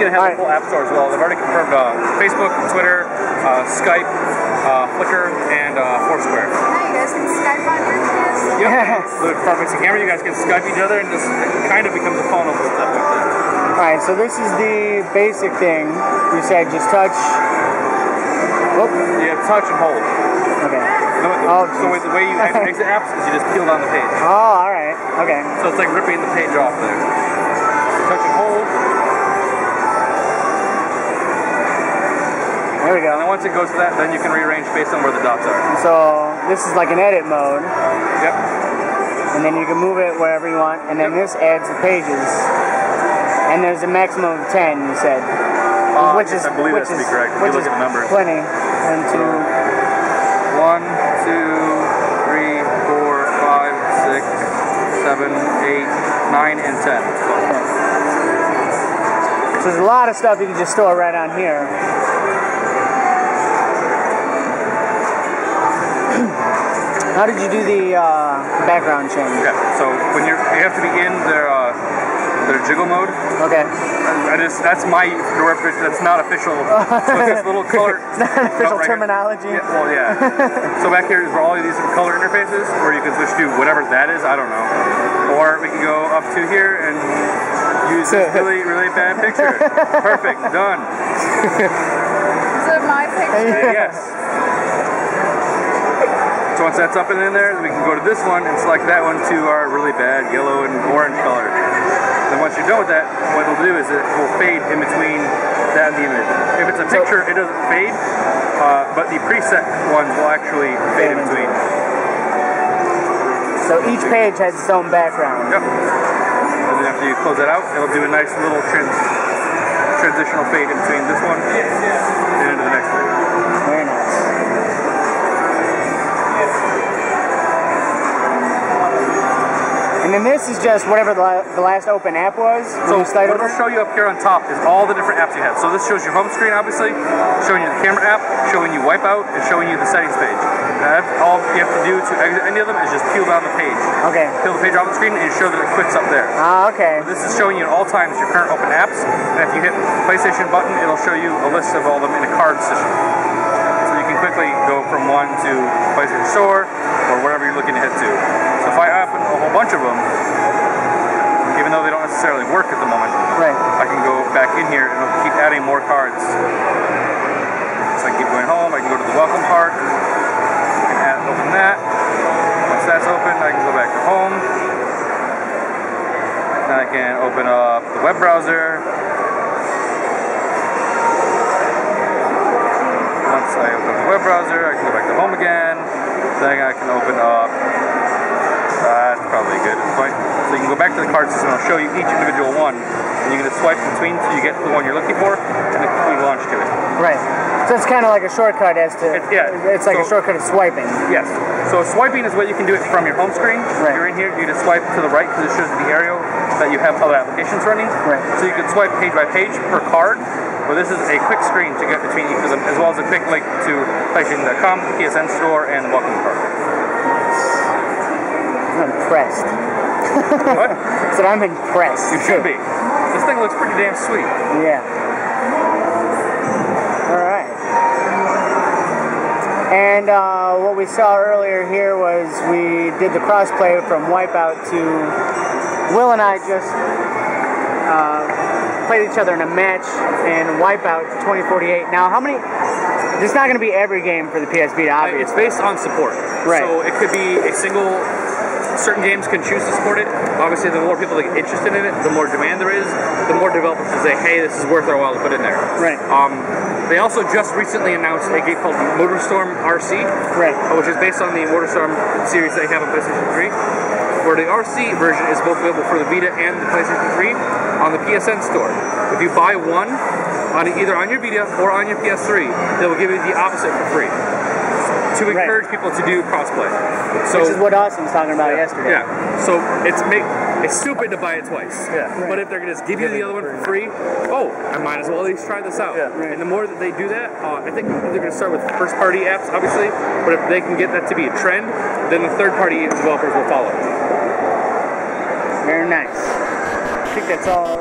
going to have the full app store as well. They've already confirmed Facebook, Twitter, Skype, Flickr, and Foursquare. Hi, you guys can Skype on your kids? Yep. The perfect camera. You guys can Skype each other, and this kind of becomes a phone over the stuff like that. Alright, so this is the basic thing. You said just touch. Whoop. Yeah, touch and hold. Okay. So the way you exit apps is you just peel down the page. Oh, alright. Okay. So it's like ripping the page off there. Touch and hold. There we go. And then once it goes to that, then you can rearrange based on where the dots are. So this is like an edit mode. Yep. And then you can move it wherever you want. And then this adds the pages. And there's a maximum of 10, you said. Which is, I believe that to be correct. If you look at the numbers. Plenty. 1, 2, 1, 2, 3, 4, 5, 6, 7, 8, 9, and 10. So there's a lot of stuff you can just store right on here. How did you do the background change? Okay, so when you have to be in their jiggle mode. Okay. That's my interpretation. That's not official. So it's this little color. It's not official terminology. Yeah, well, yeah. So back here is where all of these color interfaces, where you can switch to whatever that is. I don't know. Or we can go up to here and use this really, really bad picture. Perfect. Done. Is it my picture? Yes. So once that's up and in there, we can go to this one and select that one to our really bad yellow and orange color. Then once you're done with that, what it'll do is it will fade in between that and the image. If it's a picture, it doesn't fade, but the preset ones will actually fade in between. So each page has its own background. Yep. And then after you close that out, it'll do a nice little transitional fade in between this one and into the next one. Very nice. And then this is just whatever the last open app was. So what it'll show you up here on top is all the different apps you have. So this shows your home screen, obviously, showing you the camera app, showing you Wipeout, and showing you the settings page. Now, all you have to do to exit any of them is just peel down the page. Okay. Peel the page off the screen and you show that it quits up there. Ah, okay. So this is showing you at all times your current open apps, and if you hit the PlayStation button, it'll show you a list of all of them in a card system. So you can quickly go from one to PlayStation Store or wherever you're looking to head to. So if I open a whole bunch of them, even though they don't necessarily work at the moment, right, I can go back in here and it'll keep adding more cards. So I can keep going home, I can go to the welcome part, I can open that. Once that's open, I can go back to home. Then I can open up the web browser. Once I open up the web browser, I can go back to home again. Then I can open up, that's probably good at this point. So you can go back to the card system, it'll show you each individual one, and you can just swipe between so you get the one you're looking for, and then quickly launch to it. Right. So it's kind of like a shortcut as to, it's like a shortcut of swiping. Yes. So swiping is what you can do it from your home screen. Right. You're in here, you just swipe to the right because it shows the arrow that you have other applications running. Right. So you can swipe page by page per card. Well, this is a quick screen to get between each of them, as well as a quick link to PlayStation.com, PSN Store, and the welcome card. I'm impressed. What? So I'm impressed. You should be. This thing looks pretty damn sweet. Yeah. Alright. And what we saw earlier here was we did the crossplay from Wipeout to Will and I just played each other in a match in Wipeout 2048. Now, how many? It's not going to be every game for the PS Vita, obviously. It's based on support. Right. So it could be a single. Certain games can choose to support it. Obviously, the more people that get interested in it, the more demand there is, the more developers can say, hey, this is worth our while to put in there. Right. They also just recently announced a game called MotorStorm RC, right, which is based on the MotorStorm series they have on PlayStation 3, where the RC version is both available for the Vita and the PlayStation 3 on the PSN store. If you buy one, either on your Vita or on your PS3, they will give you the opposite for free, to encourage people to do crossplay. So, which is what Austin was talking about yesterday. Yeah. So it's stupid to buy it twice. Yeah. Right. But if they're going to just give you the other one for free, I might as well at least try this out. Yeah. Right. And the more that they do that, I think they're going to start with first-party apps, obviously. But if they can get that to be a trend, then the third-party developers will follow. Very nice. I think that's all.